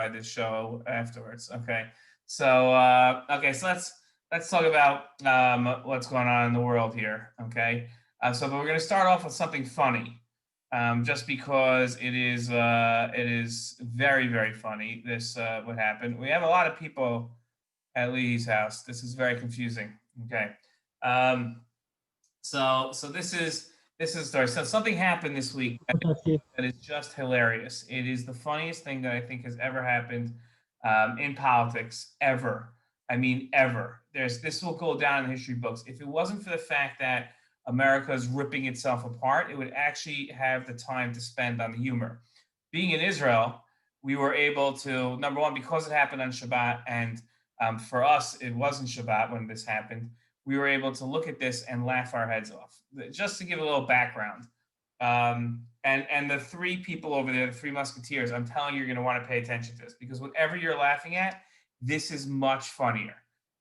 this show afterwards. Okay. So so let's talk about what's going on in the world here. Okay. But we're going to start off with something funny, just because it is very, very funny. This what happened. We have a lot of people at Lee's house. This is very confusing. Okay. Um, so this is a story. So something happened this week that is just hilarious. It is the funniest thing that I think has ever happened in politics ever. I mean, ever. This will go down in the history books. If it wasn't for the fact that America is ripping itself apart, it would actually have the time to spend on the humor. Being in Israel, we were able to, number one, because it happened on Shabbat, and for us, it wasn't Shabbat when this happened, we were able to look at this and laugh our heads off. Just to give a little background, and the three people over there, the three musketeers, I'm telling you, you're going to want to pay attention to this, because whatever you're laughing at, this is much funnier.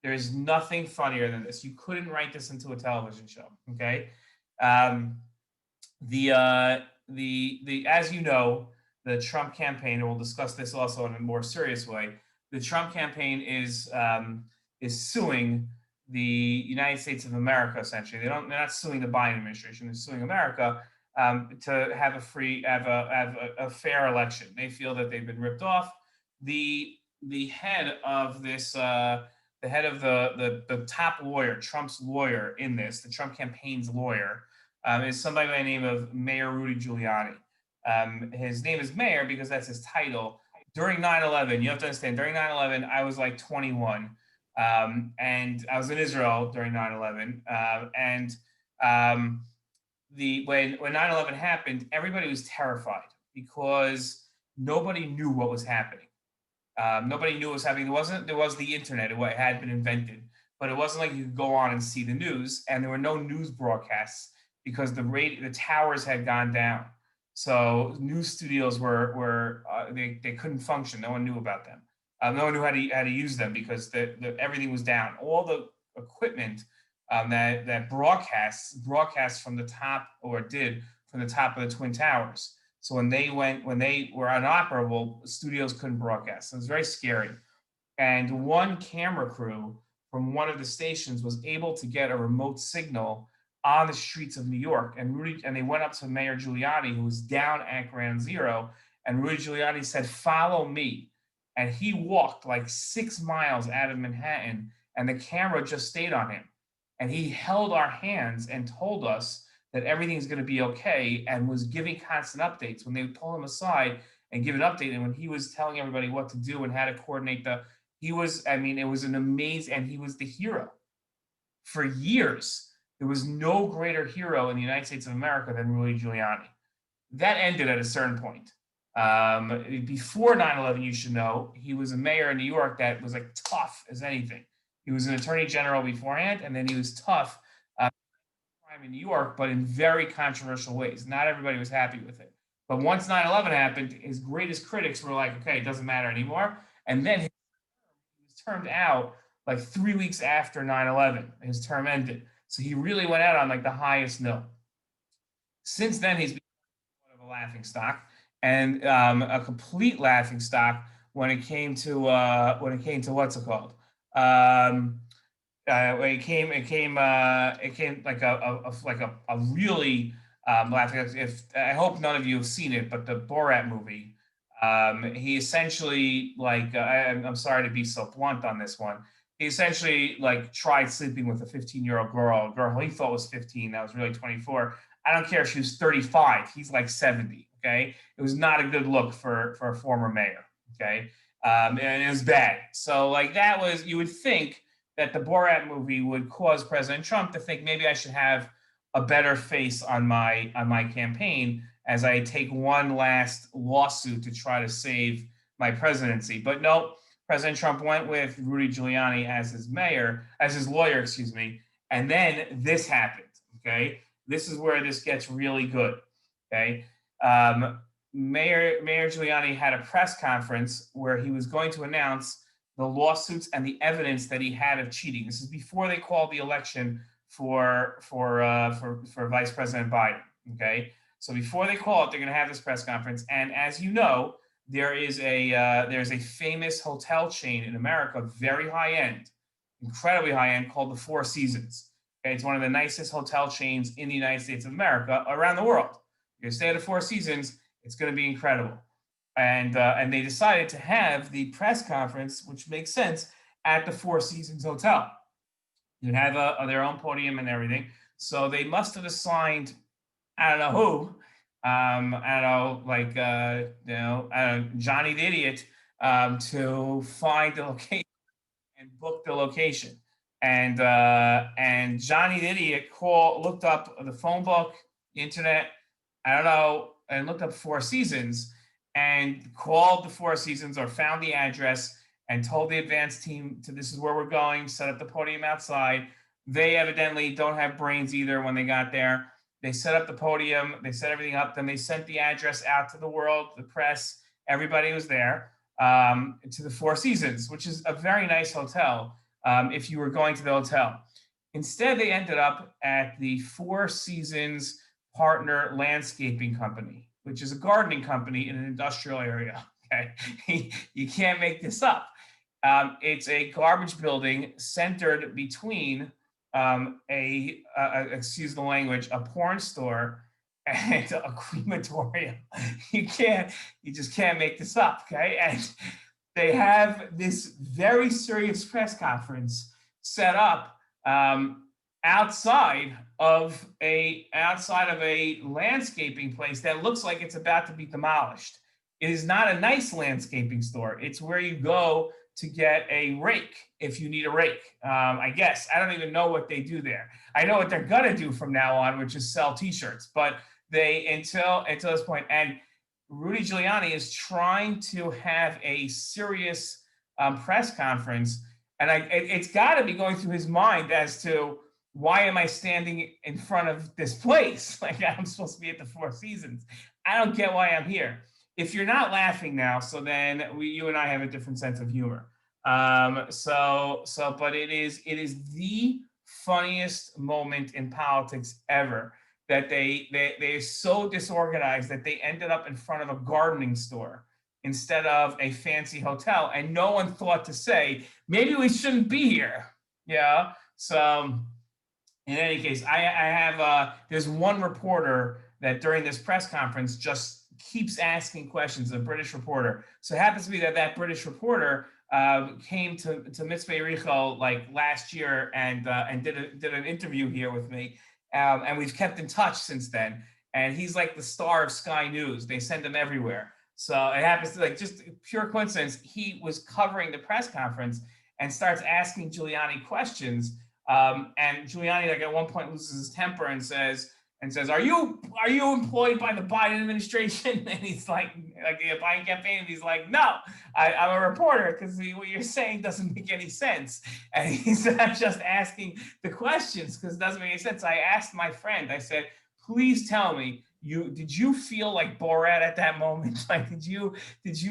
There is nothing funnier than this. You couldn't write this into a television show. Okay. Um, the as you know, the Trump campaign, and we'll discuss this also in a more serious way. The Trump campaign is suing the United States of America. Essentially, they're not suing the Biden administration. They're suing America to have a fair election. They feel that they've been ripped off. The head of this. The head of the top lawyer, Trump's lawyer in this, the Trump campaign's lawyer, is somebody by the name of Mayor Rudy Giuliani. His name is Mayor because that's his title. During 9/11, you have to understand, during 9/11, I was like 21. And I was in Israel during 9/11. When 9/11 happened, everybody was terrified because nobody knew what was happening. Nobody knew what was happening. There was the internet. It had been invented, but it wasn't like you could go on and see the news. And there were no news broadcasts because the towers had gone down. So news studios they couldn't function. No one knew about them. No one knew how to use them because everything was down. All the equipment that broadcasts from the top, or did from the top of the Twin Towers. So when they were inoperable, studios couldn't broadcast. So it was very scary. And one camera crew from one of the stations was able to get a remote signal on the streets of New York. And they went up to Mayor Giuliani, who was down at Ground Zero. And Rudy Giuliani said, "Follow me." And he walked like 6 miles out of Manhattan, and the camera just stayed on him. And he held our hands and told us that everything's going to be okay, and was giving constant updates when they would pull him aside and give an update. And when he was telling everybody what to do and how to coordinate it was an amazing, and he was the hero. For years, there was no greater hero in the United States of America than Rudy Giuliani. That ended at a certain point. Before 9/11, you should know, he was a mayor in New York that was like tough as anything. He was an attorney general beforehand, and then he was tough in New York, but in very controversial ways. Not everybody was happy with it. But once 9/11 happened, his greatest critics were like, okay, it doesn't matter anymore. And then he was termed out like 3 weeks after 9/11. His term ended. So he really went out on like the highest note. Since then, he's become one of a laughing stock, and a complete laughing stock when it came to what's it called? It came like a really laughing. If I hope none of you have seen it, but the Borat movie, he essentially I'm sorry to be so blunt on this one. He essentially like tried sleeping with a 15-year-old girl, a girl he thought was 15, that was really 24. I don't care if she was 35. He's like 70. Okay, it was not a good look for a former mayor. Okay, and it was bad. So like that was, you would think that the Borat movie would cause President Trump to think maybe I should have a better face on my campaign as I take one last lawsuit to try to save my presidency. But no, President Trump went with Rudy Giuliani as his lawyer, excuse me. And then this happened. Okay, this is where this gets really good. Okay, Mayor Giuliani had a press conference where he was going to announce the lawsuits and the evidence that he had of cheating. This is before they called the election for Vice President Biden. Okay, so before they call it, they're going to have this press conference. And as you know, there's a famous hotel chain in America, very high end, incredibly high end, called the Four Seasons. Okay, it's one of the nicest hotel chains in the United States of America, around the world. You stay at the Four Seasons, it's going to be incredible. And they decided to have the press conference, which makes sense, at the Four Seasons Hotel. You have their own podium and everything. So they must have assigned, I don't know who, I don't know, like Johnny the Idiot, to find the location and book the location. And Johnny the Idiot looked up the phone book, the internet, I don't know, and looked up Four Seasons and called the Four Seasons or found the address and told the advance team to this is where we're going, set up the podium outside. They evidently don't have brains either when they got there. They set up the podium, they set everything up, then they sent the address out to the world, the press, everybody was there, to the Four Seasons, which is a very nice hotel if you were going to the hotel. Instead, they ended up at the Four Seasons Partner Landscaping Company, which is a gardening company in an industrial area. Okay, you can't make this up. It's a garbage building centered between excuse the language, a porn store and a crematorium. You just can't make this up. Okay, and they have this very serious press conference set up outside of a landscaping place that looks like it's about to be demolished. It is not a nice landscaping store. It's where you go to get a rake if you need a rake. I guess I don't even know what they do there. I know what they're gonna do from now on, which is sell T-shirts. But they until this point, and Rudy Giuliani is trying to have a serious press conference, and it's got to be going through his mind as to why am I standing in front of this place? Like I'm supposed to be at the Four Seasons. I don't get why I'm here. If you're not laughing now, so then you and I have a different sense of humor. But it is the funniest moment in politics ever that they're so disorganized that they ended up in front of a gardening store instead of a fancy hotel, and no one thought to say maybe we shouldn't be here. Yeah. So in any case, I have there's one reporter that during this press conference just keeps asking questions, a British reporter. So it happens to be that British reporter came to Mitzvah Yericho like last year and did an interview here with me, and we've kept in touch since then. And he's like the star of Sky News. They send him everywhere. So it happens to like just pure coincidence. He was covering the press conference and starts asking Giuliani questions. And Giuliani, like at one point, loses his temper and says, "Are you employed by the Biden administration?" And he's like the Biden campaign, and he's like, "No, I'm a reporter because what you're saying doesn't make any sense." And he's not just asking the questions because it doesn't make any sense. I asked my friend, I said, "Please tell me, did you feel like Borat at that moment? Like, did you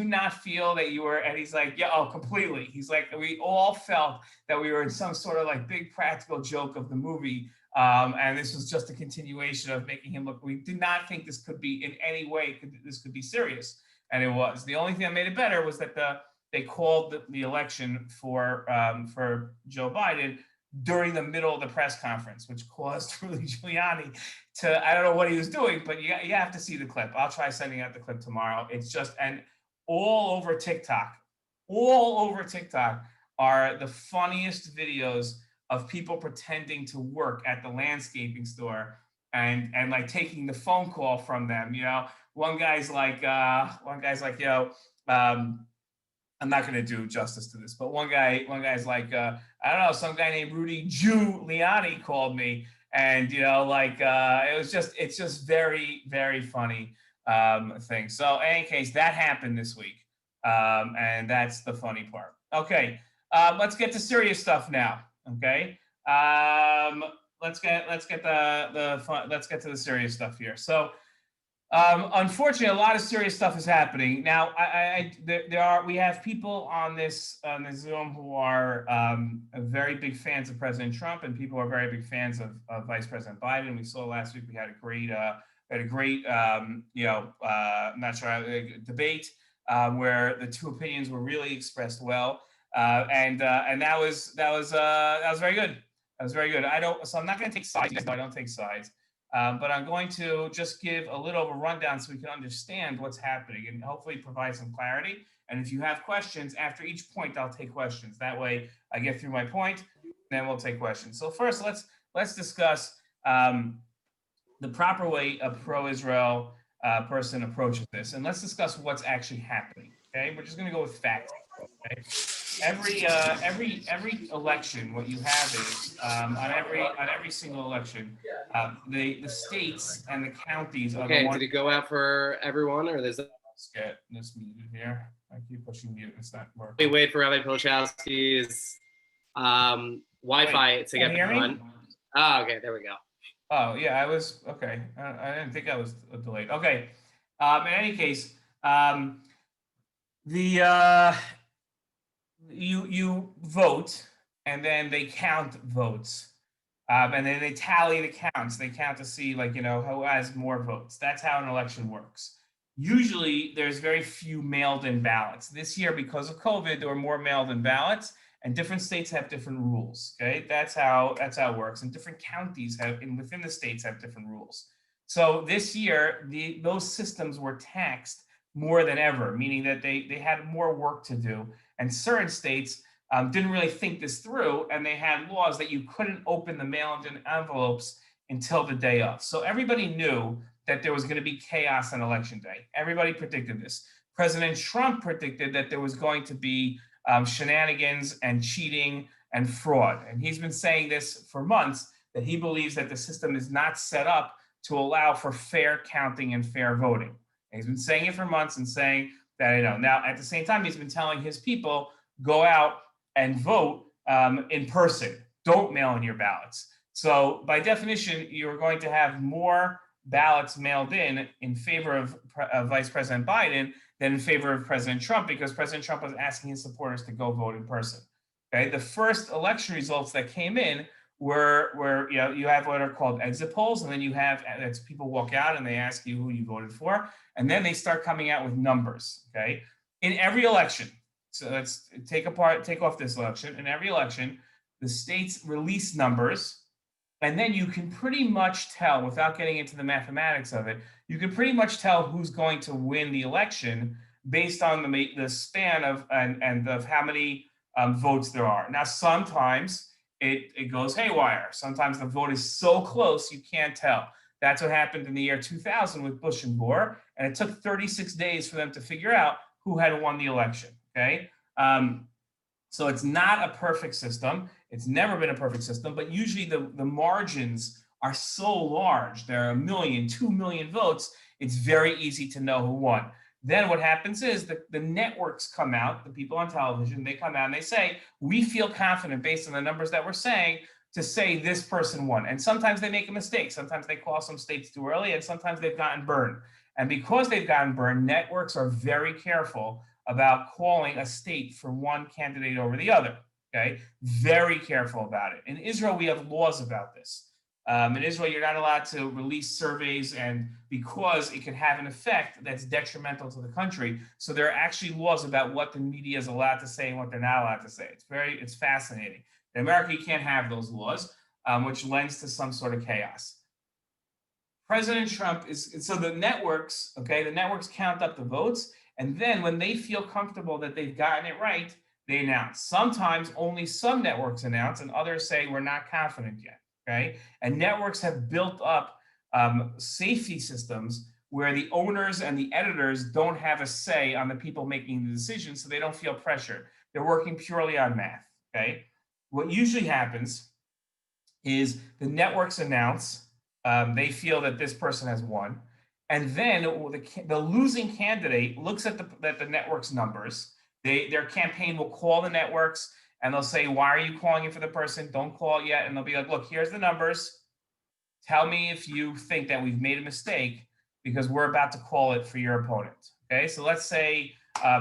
not feel that you were?" And he's like, "Yeah, oh, completely." He's like, "We all felt that we were in some sort of like big practical joke of the movie. And this was just a continuation of making him look. We did not think this could be in any way, this could be serious." And it was. The only thing that made it better was that they called the election for Joe Biden during the middle of the press conference, which caused Rudy Giuliani to, I don't know what he was doing, but you have to see the clip. I'll try sending out the clip tomorrow. It's just, and all over TikTok are the funniest videos of people pretending to work at the landscaping store and like taking the phone call from them. You know, one guy's like, yo, I'm not going to do justice to this, but one guy's like, I don't know, some guy named Rudy Giuliani called me, and it's just very, very funny thing. So in any case, that happened this week, and that's the funny part. Okay, let's get to serious stuff now. Okay, let's get to the serious stuff here. So. Unfortunately, a lot of serious stuff is happening now. We have people on this Zoom who are very big fans of President Trump, and people who are very big fans of Vice President Biden. We saw last week we had a great I'm not sure debate where the two opinions were really expressed well, and that was very good. That was very good. So I'm not going to take sides. I don't take sides. But I'm going to just give a little of a rundown so we can understand what's happening and hopefully provide some clarity. And if you have questions after each point, I'll take questions. That way I get through my point, then we'll take questions. So first, let's discuss the proper way a pro-Israel person approaches this. And let's discuss what's actually happening. Okay, we're just going to go with facts. Okay? Every election, what you have is on every single election, the states and the counties are Okay, the ones. did it go out for everyone, or there's? Let's get this muted here. I keep pushing mute. It's not working. We wait for Rabbi Pilichowski's Wi-Fi to get on. Oh, okay, there we go. Oh yeah, I was okay. I didn't think I was delayed. Okay. In any case, you vote, and then they count votes, and then they tally the counts. They count to see, like, who has more votes. That's how an election works. Usually, there's very few mailed-in ballots. This year, because of COVID, there were more mailed-in ballots, and different states have different rules. Okay, that's how it works. And different counties within the states have different rules. So this year, those systems were taxed more than ever, meaning that they had more work to do. And certain states didn't really think this through, and they had laws that you couldn't open the mail-in envelopes until the day of. So everybody knew that there was going to be chaos on election day. Everybody predicted this. President Trump predicted that there was going to be shenanigans and cheating and fraud. And he's been saying this for months, that he believes that the system is not set up to allow for fair counting and fair voting. And he's been saying it for months and saying that, now at the same time, he's been telling his people, go out and vote in person. Don't mail in your ballots. So by definition, you're going to have more ballots mailed in favor of Vice President Biden than in favor of President Trump, because President Trump was asking his supporters to go vote in person. Okay, the first election results that came in were you have what are called exit polls, and then you have people walk out and they ask you who you voted for, and then they start coming out with numbers. Okay, in every election, so let's take off this election. In every election, the states release numbers. And then you can pretty much tell, without getting into the mathematics of it, you can pretty much tell who's going to win the election based on the span of how many votes there are. Now, sometimes it goes haywire. Sometimes the vote is so close you can't tell. That's what happened in the year 2000 with Bush and Gore, and it took 36 days for them to figure out who had won the election. Okay. So it's not a perfect system. It's never been a perfect system, but usually the margins are so large. There are 1 million, 2 million votes. It's very easy to know who won. Then what happens is the networks come out, the people on television, they come out and they say, we feel confident based on the numbers that we're saying to say this person won. And sometimes they make a mistake. Sometimes they call some states too early, and sometimes they've gotten burned. And because they've gotten burned, networks are very careful about calling a state for one candidate over the other. Okay, very careful about it. In Israel, we have laws about this. In Israel, you're not allowed to release surveys, and because it can have an effect that's detrimental to the country. So there are actually laws about what the media is allowed to say and what they're not allowed to say. It's fascinating. In America, you can't have those laws, which lends to some sort of chaos. President Trump so the networks count up the votes, and then when they feel comfortable that they've gotten it right, they announce. Sometimes only some networks announce, and others say we're not confident yet. Okay, and networks have built up safety systems where the owners and the editors don't have a say on the people making the decisions, so they don't feel pressured. They're working purely on math. Okay, what usually happens is the networks announce they feel that this person has won, and then the losing candidate looks at the network's numbers. Their campaign will call the networks and they'll say, why are you calling it for the person? Don't call it yet. And they'll be like, look, here's the numbers. Tell me if you think that we've made a mistake because we're about to call it for your opponent. Okay, so let's say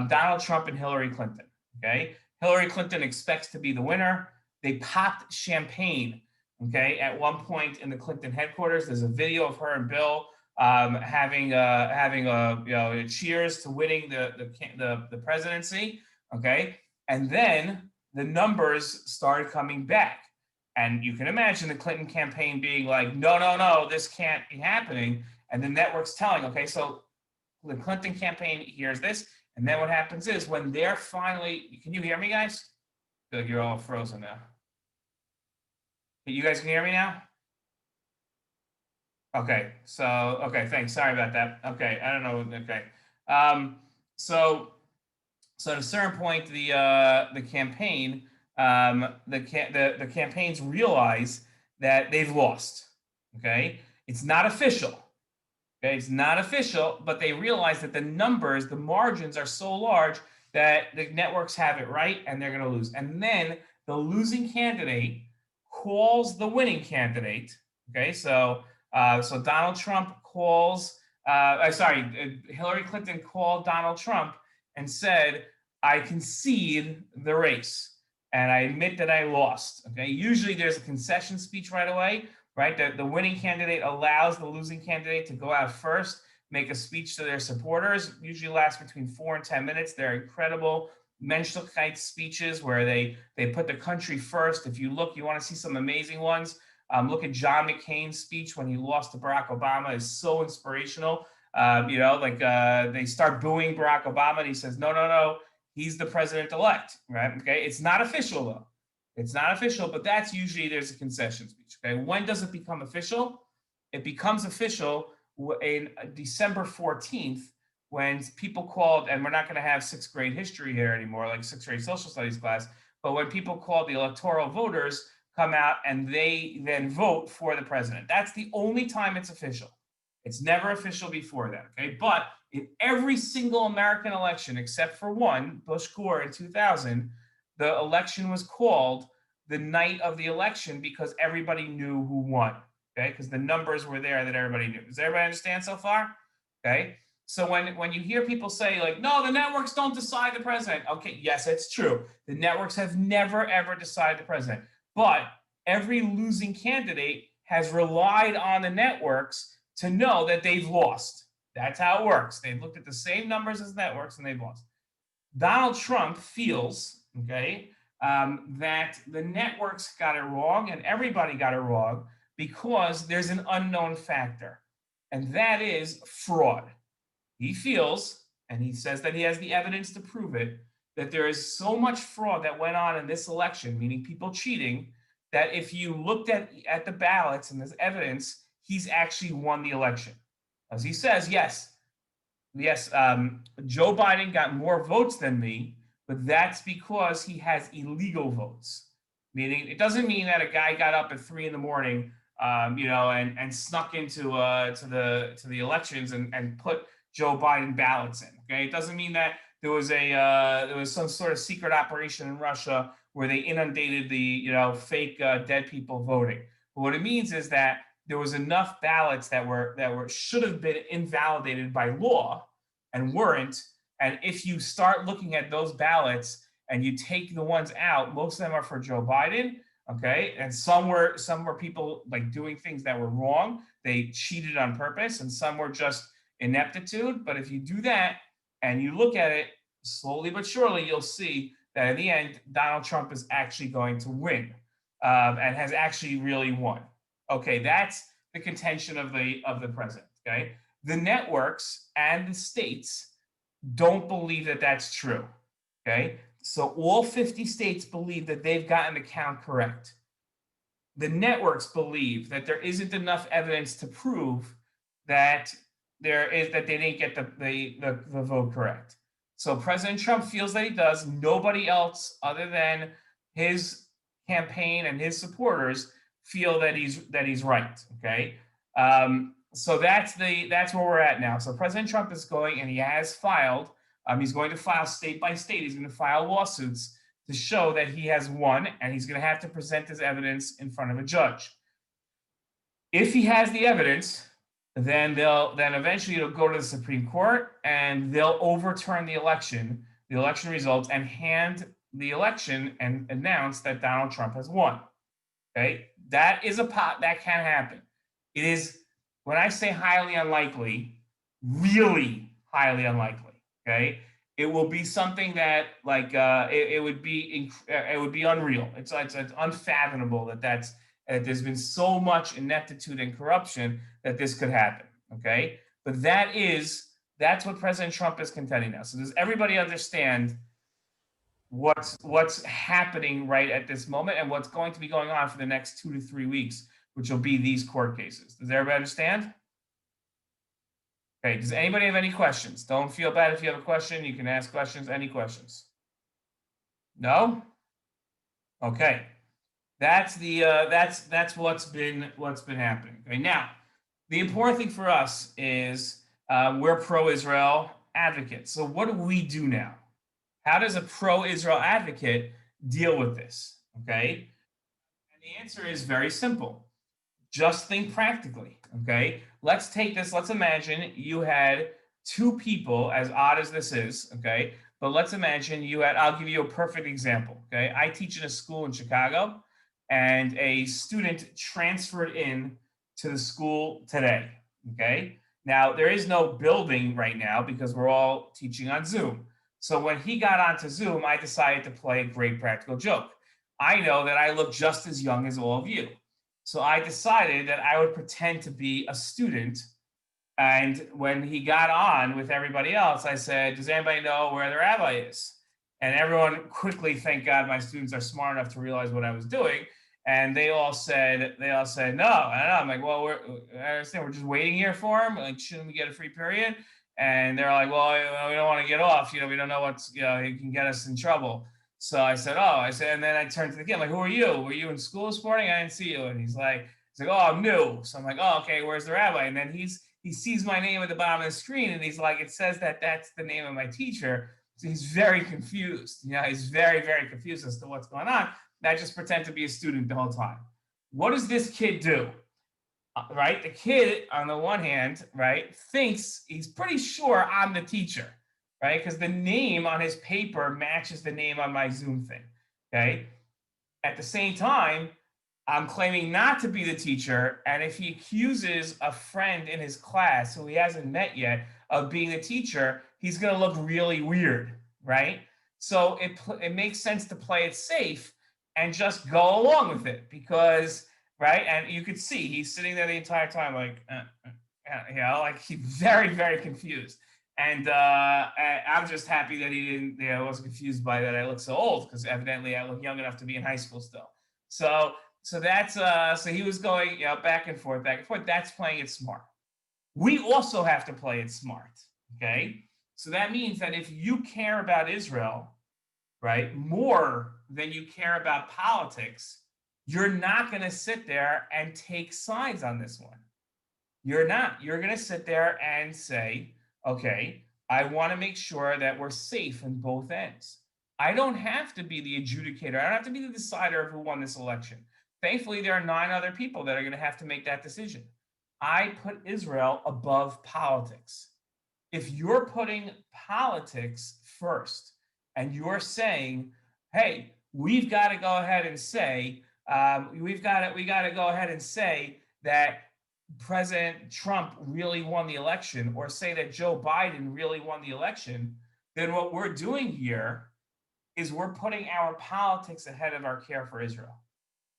Donald Trump and Hillary Clinton. Okay, Hillary Clinton expects to be the winner. They popped champagne, okay, at one point in the Clinton headquarters. There's a video of her and Bill having a cheers to winning the presidency. Okay, and then the numbers started coming back, and you can imagine the Clinton campaign being like, no, this can't be happening, and the network's telling, okay, so the Clinton campaign hears this, and then what happens is when they're finally, can you hear me, guys? I feel like you're all frozen now. You guys can hear me now? Okay, so, okay, thanks. Sorry about that. Okay, I don't know. Okay. So at a certain point, the campaign, the campaigns realize that they've lost. Okay, it's not official. Okay, it's not official, but they realize that the numbers, the margins are so large that the networks have it right, and they're going to lose. And then the losing candidate calls the winning candidate. Okay, so Donald Trump calls. Hillary Clinton called Donald Trump and said, "I concede the race, and I admit that I lost." Okay, usually there's a concession speech right away. Right, the winning candidate allows the losing candidate to go out first, make a speech to their supporters. Usually lasts between 4 and 10 minutes. They're incredible Menschlichkeit speeches where they put the country first. If you look, you want to see some amazing ones. Look at John McCain's speech when he lost to Barack Obama. Is so inspirational. They start booing Barack Obama, and he says, no, he's the president-elect. Right? Okay, it's not official though. It's not official, but that's usually there's a concession speech. Okay, when does it become official? It becomes official in December 14th when people called, and we're not going to have sixth grade history here anymore, like sixth grade social studies class, but when people called the electoral voters come out and they then vote for the president. That's the only time it's official. It's never official before that. Okay, but in every single American election except for one, Bush Gore in 2000. The election was called the night of the election because everybody knew who won. Okay, because the numbers were there that everybody knew. Does everybody understand so far? Okay, so when you hear people say like, no, the networks don't decide the president. Okay, yes, it's true. The networks have never ever decided the president, but every losing candidate has relied on the networks to know that they've lost. That's how it works. They've looked at the same numbers as networks and they've lost. Donald Trump feels, okay, that the networks got it wrong and everybody got it wrong because there's an unknown factor, and that is fraud. He feels, and he says that he has the evidence to prove it, that there is so much fraud that went on in this election, meaning people cheating, that if you looked at the ballots and there's evidence, he's actually won the election. As he says, yes, Joe Biden got more votes than me, but that's because he has illegal votes. Meaning, it doesn't mean that a guy got up at 3 a.m, and snuck into to the elections and put Joe Biden ballots in. Okay, it doesn't mean that there was some sort of secret operation in Russia where they inundated the fake dead people voting. But what it means is that there was enough ballots that should have been invalidated by law and weren't. And if you start looking at those ballots and you take the ones out, most of them are for Joe Biden. Okay, and some were people like doing things that were wrong. They cheated on purpose, and some were just ineptitude. But if you do that and you look at it slowly but surely, you'll see that in the end, Donald Trump is actually going to win and has actually really won. Okay, that's the contention of the president. Okay, the networks and the states don't believe that that's true. Okay, so all 50 states believe that they've gotten the count correct. The networks believe that there isn't enough evidence to prove that they didn't get the vote correct. So President Trump feels that he does. Nobody else other than his campaign and his supporters feel that he's right. Okay. So that's where we're at now. So President Trump is going, and he has filed. He's going to file state by state. He's going to file lawsuits to show that he has won, and he's going to have to present his evidence in front of a judge. If he has the evidence, then eventually it'll go to the Supreme Court, and they'll overturn the election results, and hand the election and announce that Donald Trump has won. Okay, that can happen. It is When I say highly unlikely, really highly unlikely, okay? It will be something that like it would be it would be unreal. It's unfathomable that there's been so much ineptitude and corruption that this could happen, okay? But that's what President Trump is contending now. So does everybody understand what's happening right at this moment and what's going to be going on for the next 2 to 3 weeks, which will be these court cases? Does everybody understand? Okay, does anybody have any questions? Don't feel bad if you have a question. You can ask questions. Any questions? No? Okay. That's what's been happening. Okay, now the important thing for us is we're pro-Israel advocates. So what do we do now? How does a pro-Israel advocate deal with this? Okay, and the answer is very simple. Just think practically. Okay, let's take this. Let's imagine you had two people, as odd as this is. Okay, but let's imagine you had. I'll give you a perfect example. Okay, I teach in a school in Chicago, and a student transferred in to the school today. Okay, now there is no building right now because we're all teaching on Zoom. So when he got onto Zoom, I decided to play a great practical joke. I know that I look just as young as all of you. So I decided that I would pretend to be a student. And when he got on with everybody else, I said, does anybody know where the rabbi is? And everyone quickly, thank God my students are smart enough to realize what I was doing. And they all said, no. And I'm like, well, I understand we're just waiting here for him. Like, shouldn't we get a free period? And they're like, well, we don't want to get off. We don't know what's, he can get us in trouble. So I said, and then I turned to the kid, I'm like, who are you? Were you in school this morning? I didn't see you. And he's like, oh, I'm new. So I'm like, oh, okay, where's the rabbi? And then he sees my name at the bottom of the screen and he's like, it says that's the name of my teacher. So he's very confused. He's very, very confused as to what's going on. And I just pretend to be a student the whole time. What does this kid do? Right? The kid, on the one hand, right, thinks he's pretty sure I'm the teacher, right? Because the name on his paper matches the name on my Zoom thing, okay? At the same time, I'm claiming not to be the teacher, and if he accuses a friend in his class who he hasn't met yet of being the teacher, he's going to look really weird, right? So it makes sense to play it safe and just go along with it because, right? And you could see he's sitting there the entire time like, like he's very, very confused. And I'm just happy that he didn't, wasn't confused by that I look so old because evidently I look young enough to be in high school still. So that's so he was going back and forth. That's playing it smart. We also have to play it smart. Okay, so that means that if you care about Israel, right, more than you care about politics, you're not going to sit there and take sides on this one. You're not. You're going to sit there and say, okay, I want to make sure that we're safe in both ends. I don't have to be the adjudicator. I don't have to be the decider of who won this election. Thankfully, there are 9 other people that are going to have to make that decision. I put Israel above politics. If you're putting politics first and you're saying, hey, we've got to go ahead and say, we got to go ahead and say that President Trump really won the election or say that Joe Biden really won the election, then what we're doing here is we're putting our politics ahead of our care for Israel.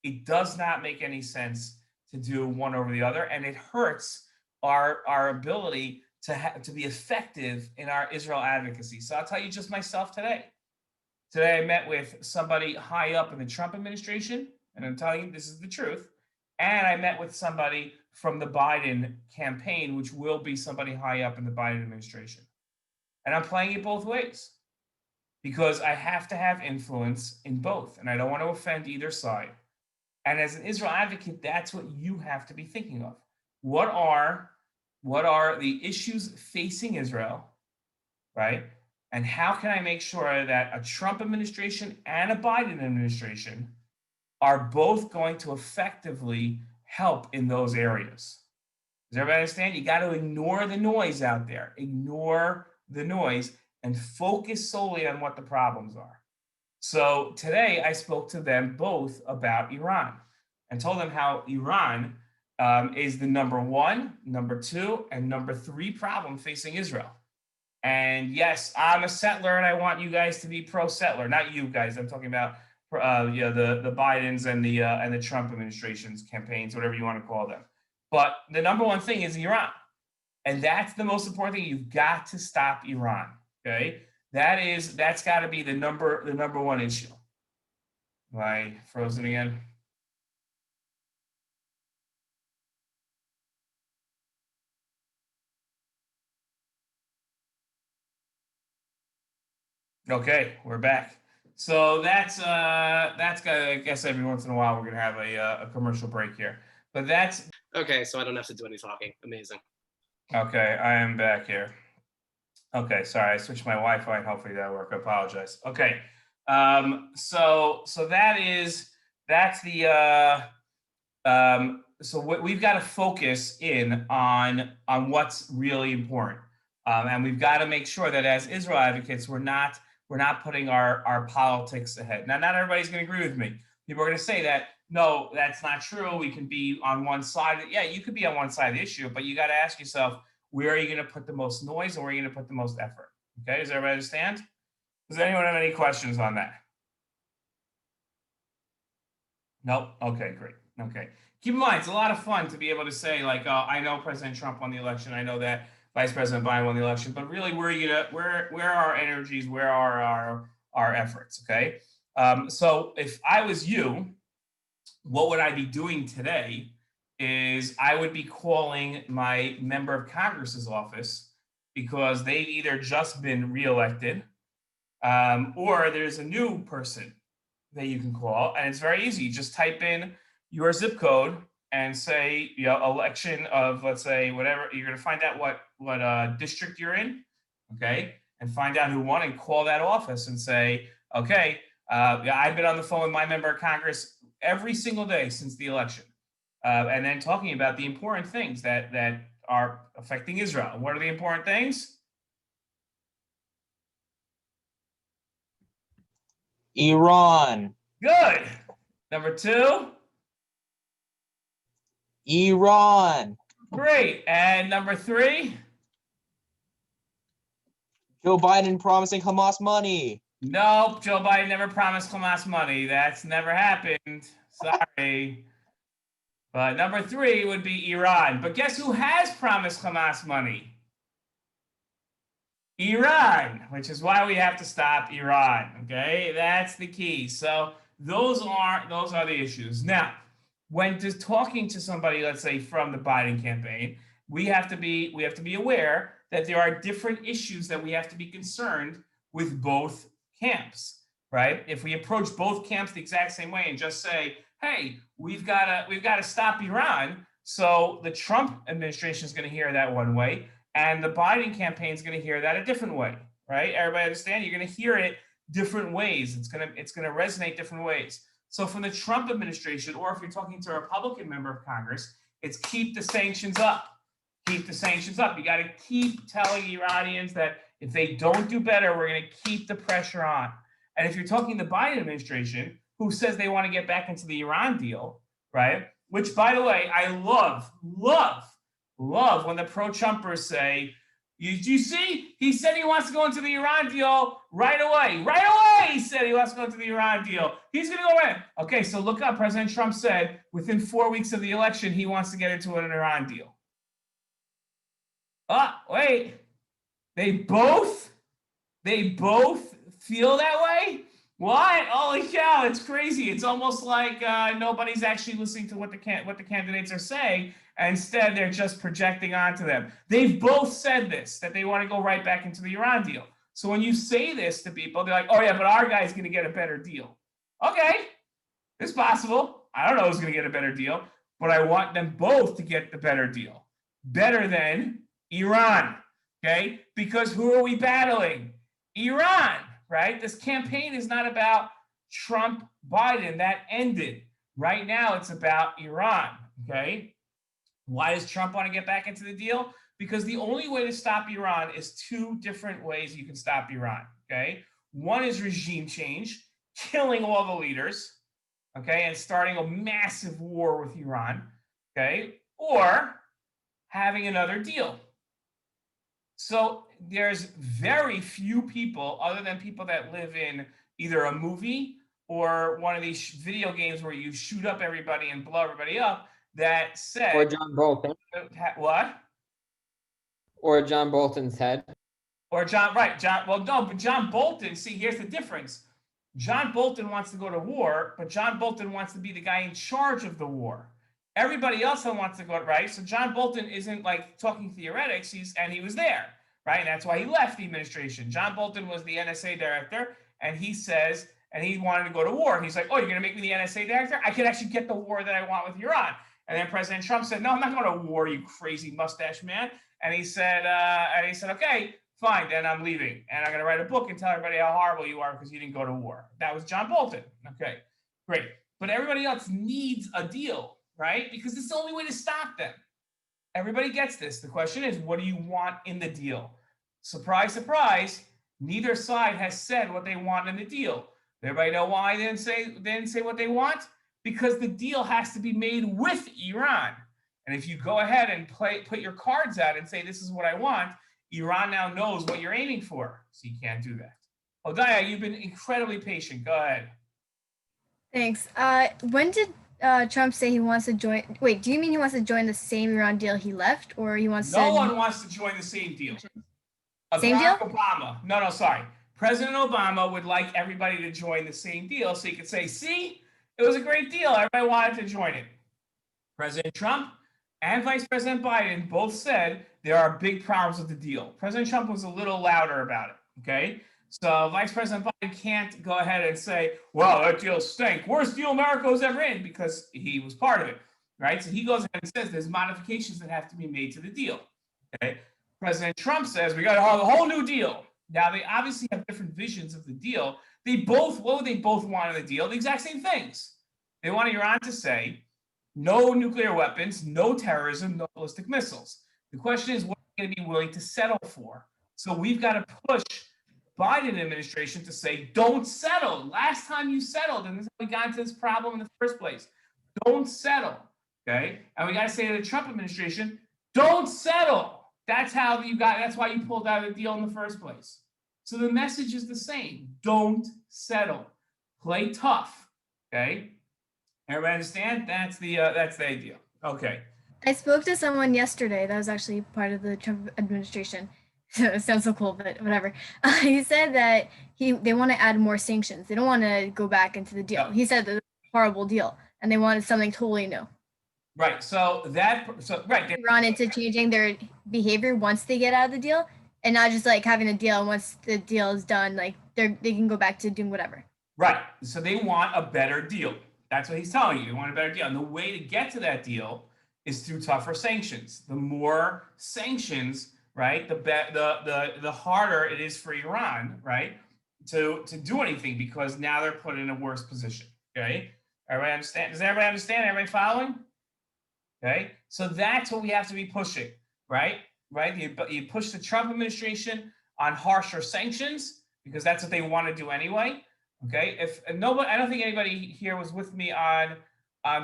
It does not make any sense to do one over the other, and it hurts our ability to be effective in our Israel advocacy. So I'll tell you just myself today. Today I met with somebody high up in the Trump administration, and I'm telling you this is the truth. And I met with somebody from the Biden campaign, which will be somebody high up in the Biden administration. And I'm playing it both ways because I have to have influence in both, and I don't want to offend either side. And as an Israel advocate, that's what you have to be thinking of. What are the issues facing Israel, right? And how can I make sure that a Trump administration and a Biden administration are both going to effectively help in those areas? Does everybody understand? You got to ignore the noise out there. Ignore the noise and focus solely on what the problems are. So today I spoke to them both about Iran and told them how Iran is the number one, number two, and number three problem facing Israel. And yes, I'm a settler, and I want you guys to be pro-settler. Not you guys. I'm talking about the Bidens and the Trump administration's campaigns, whatever you want to call them. But the number one thing is Iran, and that's the most important thing. You've got to stop Iran. Okay, that's got to be the number one issue. Am I frozen again? Okay, we're back. So that's I guess every once in a while we're gonna have a commercial break here. But that's Okay, so I don't have to do any talking. Amazing. okay. I am back here. Okay, sorry, I switched my Wi-Fi and hopefully that'll work. I apologize. Okay, so that's the so we've got to focus in on what's really important, and we've got to make sure that as Israel advocates, we're not putting our politics ahead. Now, not everybody's going to agree with me. People are going to say that no, that's not true. We can be on one side. Yeah, you could be on one side of the issue, but you got to ask yourself, where are you going to put the most noise and where are you going to put the most effort? Okay, does everybody understand? Does anyone have any questions on that? Nope. Okay, great. Okay. Keep in mind, it's a lot of fun to be able to say, like, oh, I know President Trump won the election. I know that Vice President Biden won the election. But really, where are our energies? Where are our efforts? Okay. So if I was you, what would I be doing today is I would be calling my member of Congress's office because they've either just been reelected or there's a new person that you can call. And it's very easy. Just type in your zip code and say, election of, let's say, whatever. You're going to find out what district you're in, okay, and find out who won and call that office and say, okay, I've been on the phone with my member of Congress every single day since the election, and then talking about the important things that are affecting Israel. What are the important things? Iran. Good. Number two? Iran. Great. And number three? Joe Biden promising Hamas money. Nope, Joe Biden never promised Hamas money. That's never happened. Sorry. But number three would be Iran. But guess who has promised Hamas money? Iran, which is why we have to stop Iran. Okay, that's the key. So those are the issues. Now, when just talking to somebody, let's say from the Biden campaign, we have to be aware that there are different issues that we have to be concerned with both camps, right? If we approach both camps the exact same way and just say, hey, we've got to stop Iran, so the Trump administration is going to hear that one way, and the Biden campaign is going to hear that a different way, right? Everybody understand? You're going to hear it different ways. It's going to resonate different ways. So from the Trump administration, or if you're talking to a Republican member of Congress, it's keep the sanctions up. Keep the sanctions up. You got to keep telling Iranians that if they don't do better, we're going to keep the pressure on. And if you're talking the Biden administration, who says they want to get back into the Iran deal, right? Which, by the way, I love when the pro-Trumpers say, you see, he said he wants to go into the Iran deal right away. Right away, he said he wants to go into the Iran deal. He's going to go in. Okay, so look up. President Trump said within 4 weeks of the election, he wants to get into an Iran deal. Wait. They both feel that way? What? Holy cow, it's crazy. It's almost like nobody's actually listening to what the candidates are saying. Instead, they're just projecting onto them. They've both said this, that they want to go right back into the Iran deal. So when you say this to people, they're like, oh yeah, but our guy's going to get a better deal. Okay, it's possible. I don't know who's going to get a better deal, but I want them both to get the better deal. Better than Iran, okay? Because who are we battling? Iran, right? This campaign is not about Trump, Biden. That ended. Right now, it's about Iran, okay? Why does Trump want to get back into the deal? Because the only way to stop Iran is two different ways you can stop Iran, okay? One is regime change, killing all the leaders, okay, and starting a massive war with Iran, okay? or having another deal. So there's very few people, other than people that live in either a movie or one of these video games where you shoot up everybody and blow everybody up, that Or said, John Bolton. what? Or John Bolton's head. Or John, right? John. Well, no, but John Bolton. See, here's the difference. John Bolton wants to go to war, but John Bolton wants to be the guy in charge of the war. Everybody else wants to go, right? So John Bolton isn't like talking theoretics. He was there, right? And that's why he left the administration. John Bolton was the NSA director, and he says, and he wanted to go to war. He's like, oh, you're going to make me the NSA director? I could actually get the war that I want with Iran. And then President Trump said, no, I'm not going to war, you crazy mustache man. And he said, okay, fine, then I'm leaving. And I'm going to write a book and tell everybody how horrible you are because you didn't go to war. That was John Bolton. Okay, great. But everybody else needs a deal, right? Because it's the only way to stop them. Everybody gets this. The question is, what do you want in the deal? Surprise, surprise, neither side has said what they want in the deal. Everybody know why they didn't say what they want? Because the deal has to be made with Iran. And if you go ahead and put your cards out and say, this is what I want, Iran now knows what you're aiming for. So you can't do that. Odaya, you've been incredibly patient. Go ahead. Thanks. When did Trump say he wants to join? Wait, do you mean he wants to join the same Iran deal he left, or he wants No to? one wants to join the same deal. Same Barack deal? Obama. No, sorry. President Obama would like everybody to join the same deal so he could say, see, it was a great deal. Everybody wanted to join it. President Trump and Vice President Biden both said there are big problems with the deal. President Trump was a little louder about it, okay? So Vice President Biden can't go ahead and say, well, that deal stank. Worst deal America's ever in, because he was part of it, right? So he goes ahead and says there's modifications that have to be made to the deal, okay? President Trump says we got to have a whole new deal. Now, they obviously have different visions of the deal. What do they both want in the deal? The exact same things. They want Iran to say no nuclear weapons, no terrorism, no ballistic missiles. The question is, what are they going to be willing to settle for? So we've got to push Biden administration to say, don't settle. Last time you settled, and this is how we got into this problem in the first place. Don't settle, okay? And we got to say to the Trump administration, don't settle. That's why you pulled out of the deal in the first place. So the message is the same. Don't settle. Play tough, okay? Everybody understand? That's the idea. Okay. I spoke to someone yesterday that was actually part of the Trump administration. It sounds so cool, but whatever. He said that they want to add more sanctions. They don't want to go back into the deal. No. He said that it's a horrible deal, and they wanted something totally new. Right. Right. Iran into changing their behavior once they get out of the deal, and not just like having a deal. Once the deal is done, like they can go back to doing whatever. Right. So they want a better deal. That's what he's telling you. You want a better deal. And the way to get to that deal is through tougher sanctions. The more sanctions, right, the harder it is for Iran, right, to do anything, because now they're put in a worse position. Okay. Everybody understand? Does everybody understand? Everybody following? Okay. So that's what we have to be pushing, right? Right. You push the Trump administration on harsher sanctions because that's what they want to do anyway. Okay. I don't think anybody here was with me on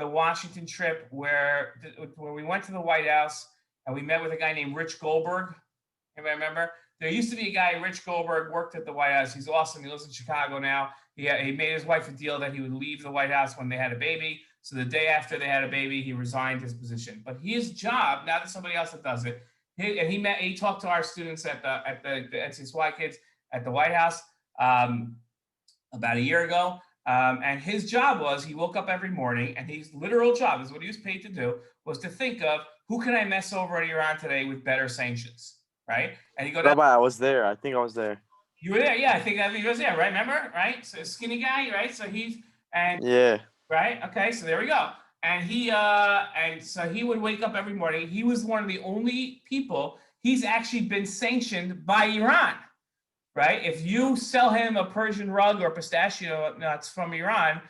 the Washington trip where we went to the White House and we met with a guy named Rich Goldberg. Anybody remember? There used to be a guy, Rich Goldberg, worked at the White House. He's awesome. He lives in Chicago now. He made his wife a deal that he would leave the White House when they had a baby. So the day after they had a baby, he resigned his position. But his job, now that somebody else that does it, he talked to our students at the NCSY kids at the White House about a year ago. And his job was, he woke up every morning, and his literal job is what he was paid to do, was to think of who can I mess over in Iran today with better sanctions, right? And he go, Rabbi, I was there. I think I was there. You were there, yeah. I think he was there, right? Remember, right? So skinny guy, right? So yeah. Right. Okay. So there we go. And so he would wake up every morning. He was one of the only people. He's actually been sanctioned by Iran, right? If you sell him a Persian rug or pistachio nuts from Iran,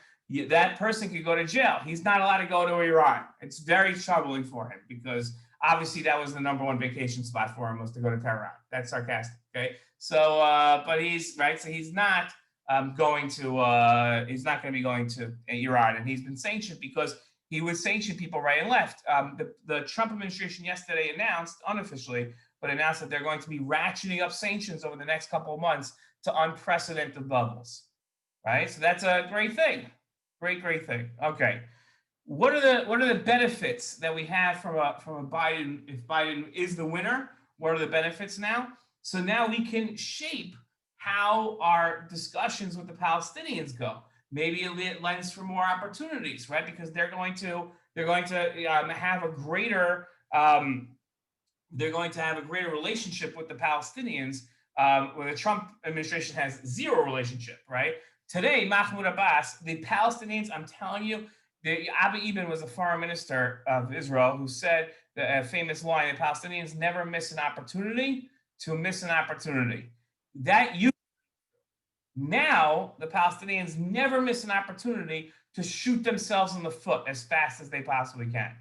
that person could go to jail. He's not allowed to go to Iran. It's very troubling for him because obviously that was the number one vacation spot for him, was to go to Tehran. That's sarcastic. Okay. So, but he's right. So he's not going to be going to Iran, and he's been sanctioned because he would sanction people right and left. The Trump administration yesterday announced, unofficially, but announced that they're going to be ratcheting up sanctions over the next couple of months to unprecedented levels, right? So that's a great thing. Great thing. Okay. What are the benefits that we have from a Biden, if Biden is the winner? What are the benefits now? So now we can shape how our discussions with the Palestinians go. Maybe it lends for more opportunities, right? Because they're going to have a greater relationship with the Palestinians, where the Trump administration has zero relationship, right? Today, Mahmoud Abbas, the Palestinians, I'm telling you, Abu Ibn was the foreign minister of Israel who said the famous line, the Palestinians never miss an opportunity to miss an opportunity. Now, the Palestinians never miss an opportunity to shoot themselves in the foot as fast as they possibly can.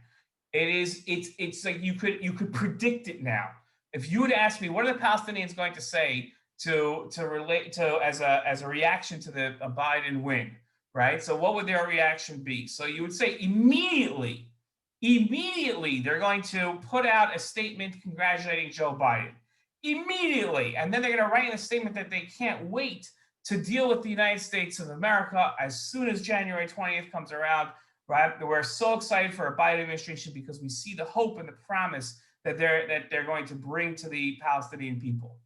It's like you could predict it now. If you would ask me, what are the Palestinians going to say to relate to as a reaction to the Biden win, right? So what would their reaction be? So you would say immediately they're going to put out a statement congratulating Joe Biden. Immediately. And then they're going to write in a statement that they can't wait to deal with the United States of America as soon as January 20th comes around, right? We're so excited for a Biden administration because we see the hope and the promise that they're going to bring to the Palestinian people.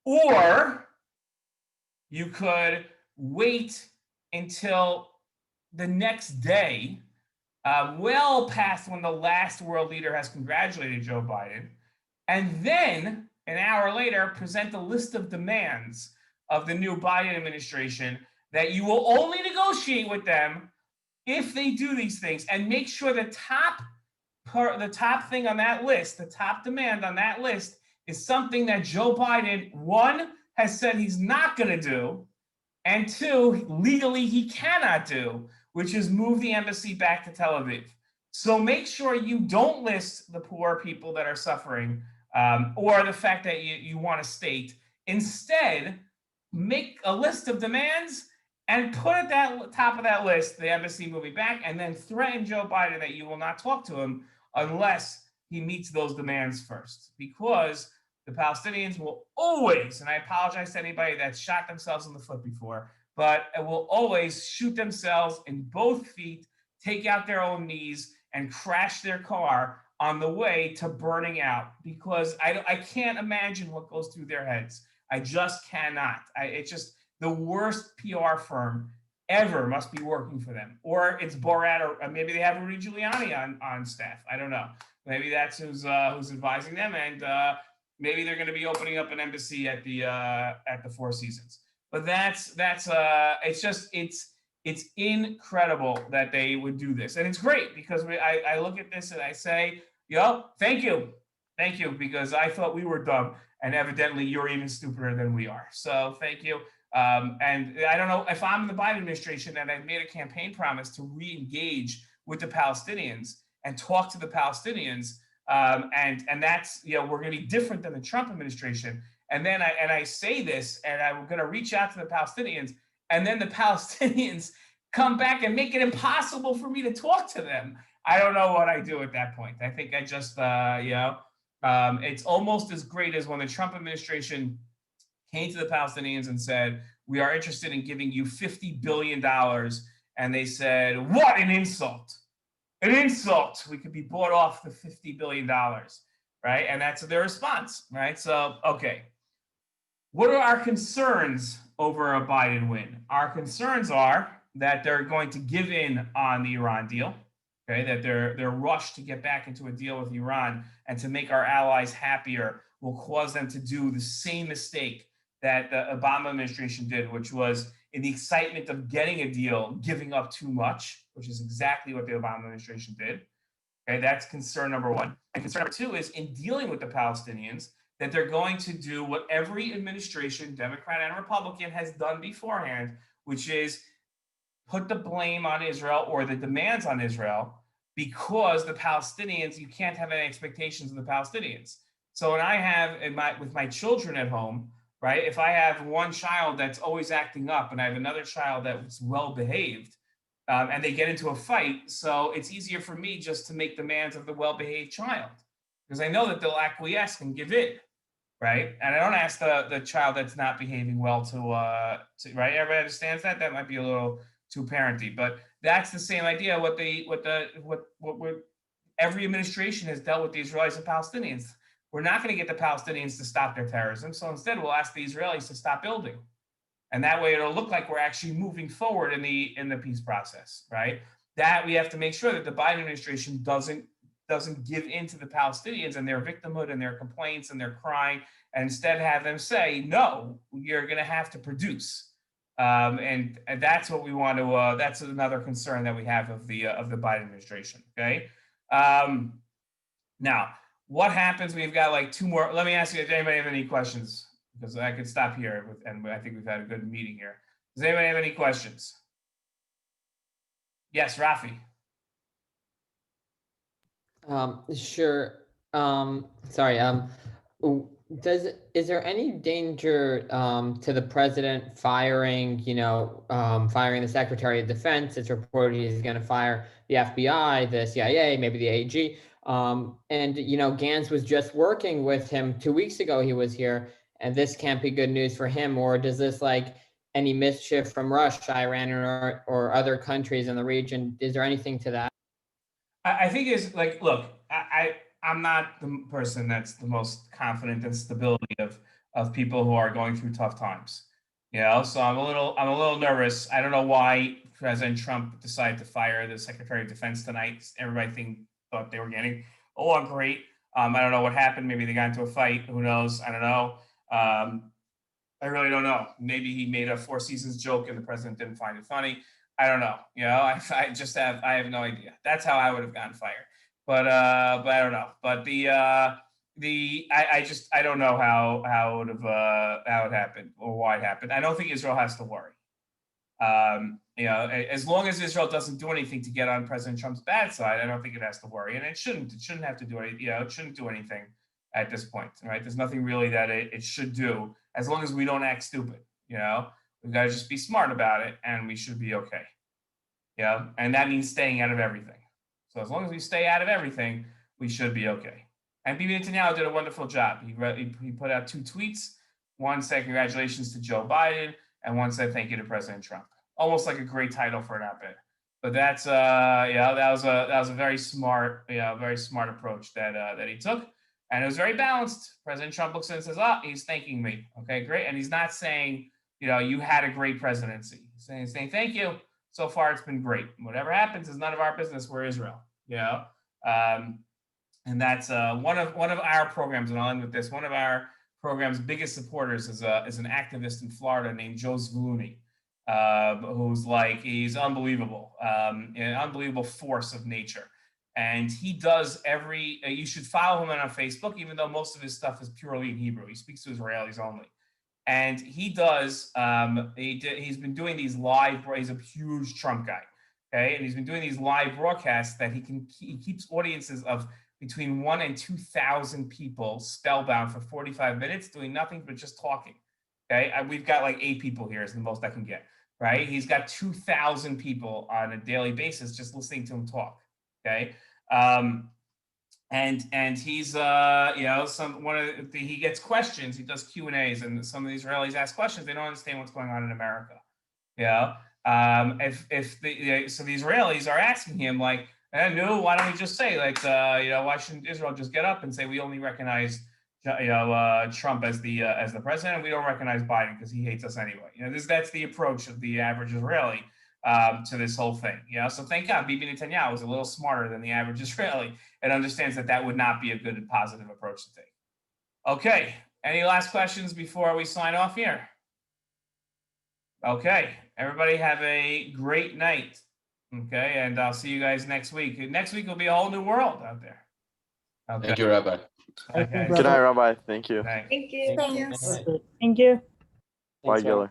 Or you could wait until the next day, well past when the last world leader has congratulated Joe Biden, and then an hour later present a list of demands of the new Biden administration that you will only negotiate with them if they do these things, and make sure the top thing on that list, the top demand on that list, is something that Joe Biden, one, has said he's not going to do, and two, legally he cannot do, which is move the embassy back to Tel Aviv. So make sure you don't list the poor people that are suffering, or the fact that you want a state. Instead, make a list of demands and put at that top of that list the embassy moving back, and then threaten Joe Biden that you will not talk to him unless he meets those demands first. Because the Palestinians will always, and I apologize to anybody that's shot themselves in the foot before, but it will always shoot themselves in both feet, take out their own knees, and crash their car on the way to burning out. Because I can't imagine what goes through their heads. I just cannot. It's just the worst PR firm ever must be working for them. Or it's Borat, or maybe they have Rudy Giuliani on staff. I don't know. Maybe that's who's advising them, and maybe they're going to be opening up an embassy at the Four Seasons. But it's incredible that they would do this, and it's great because I look at this and I say, thank you, because I thought we were dumb, and evidently you're even stupider than we are. So thank you. And I don't know if I'm in the Biden administration and I've made a campaign promise to re-engage with the Palestinians and talk to the Palestinians, and that's, we're going to be different than the Trump administration. And then I say this, and I'm going to reach out to the Palestinians, and then the Palestinians come back and make it impossible for me to talk to them. I don't know what I do at that point. I think I just, it's almost as great as when the Trump administration came to the Palestinians and said, we are interested in giving you $50 billion. And they said, what an insult. An insult. We could be bought off the $50 billion, right? And that's their response, right? So, okay. What are our concerns over a Biden win? Our concerns are that they're going to give in on the Iran deal, okay? That they're rushed to get back into a deal with Iran and to make our allies happier will cause them to do the same mistake that the Obama administration did, which was in the excitement of getting a deal, giving up too much, which is exactly what the Obama administration did. Okay, that's concern number one. And concern number two is in dealing with the Palestinians, that they're going to do what every administration, Democrat and Republican, has done beforehand, which is put the blame on Israel or the demands on Israel, because the Palestinians, you can't have any expectations of the Palestinians. So when I have with my children at home, right, if I have one child that's always acting up and I have another child that's well behaved, and they get into a fight. So it's easier for me just to make demands of the well-behaved child because I know that they'll acquiesce and give in, right? And I don't ask the child that's not behaving well to right? Everybody understands that? That might be a little too parenty, but that's the same idea. What every administration has dealt with the Israelis and Palestinians. We're not going to get the Palestinians to stop their terrorism. So instead, we'll ask the Israelis to stop building. And that way it'll look like we're actually moving forward in the peace process, right? That we have to make sure that the Biden administration doesn't give in to the Palestinians and their victimhood and their complaints and their crying, and instead have them say, no, you're going to have to produce. And that's what we want to, that's another concern that we have of the Biden administration, okay? Now, what happens? We've got like 2 more. Let me ask you, does anybody have any questions? Because I could stop here, and I think we've had a good meeting here. Does anybody have any questions? Yes, Rafi. Sure. Sorry. Is there any danger to the president firing, firing the Secretary of Defense? It's reported he's going to fire the FBI, the CIA, maybe the AG. And Gantz was just working with him 2 weeks ago. He was here, and this can't be good news for him. Or does this any mischief from Russia, Iran, or other countries in the region? Is there anything to that? I think it's look, I'm not the person that's the most confident in stability of people who are going through tough times. So I'm a little nervous. I don't know why President Trump decided to fire the Secretary of Defense tonight. Everybody thought they were getting along great. I don't know what happened. Maybe they got into a fight. Who knows? I don't know. I really don't know. Maybe he made a Four Seasons joke and the president didn't find it funny. I don't know. I have no idea. That's how I would have gotten fired. But I don't know. But I don't know how it happened or why it happened. I don't think Israel has to worry. As long as Israel doesn't do anything to get on President Trump's bad side, I don't think it has to worry, and it shouldn't have to do it. It shouldn't do anything at this point, right? There's nothing really that it should do as long as we don't act stupid. We've got to just be smart about it, and we should be okay. And that means staying out of everything. So as long as we stay out of everything, we should be okay. And Bibi Netanyahu did a wonderful job. He put out 2 tweets. One said congratulations to Joe Biden, and one said thank you to President Trump. Almost like a great title for an op-ed. But that's that was a very smart approach that he took, and it was very balanced. President Trump looks at it and says, he's thanking me. Okay, great. And he's not saying, you had a great presidency. He's saying thank you. So far, it's been great. Whatever happens is none of our business. We're Israel. And that's one of our programs. And I'll end with this. One of our program's biggest supporters is an activist in Florida named Joe Zvuluni, who's he's unbelievable, an unbelievable force of nature. And he does you should follow him on Facebook, even though most of his stuff is purely in Hebrew. He speaks to Israelis only. And he does, he's been doing these live, he's a huge Trump guy, okay? And he's been doing these live broadcasts that he keeps audiences of between 1,000 and 2,000 people spellbound for 45 minutes doing nothing but just talking, okay? We've got 8 people here is the most I can get, right? He's got 2,000 people on a daily basis just listening to him talk, okay? And he's he gets questions. He does Q&As, and some of the Israelis ask questions. They don't understand what's going on in America. If the Israelis are asking him no, why don't we just say why shouldn't Israel just get up and say we only recognize Trump as the president, and we don't recognize Biden because he hates us anyway. That's the approach of the average Israeli to this whole thing. So thank God Bibi Netanyahu is a little smarter than the average Israeli and understands that would not be a good and positive approach to take. Okay, any last questions before we sign off here? Okay, everybody have a great night. Okay, and I'll see you guys next week. Next week will be a whole new world out there. Okay. Thank you, Rabbi. Okay. Good night, Rabbi. Thank you. Thanks. Thank you. Thanks. Thank you. Bye, Thanks, Rob. Giller.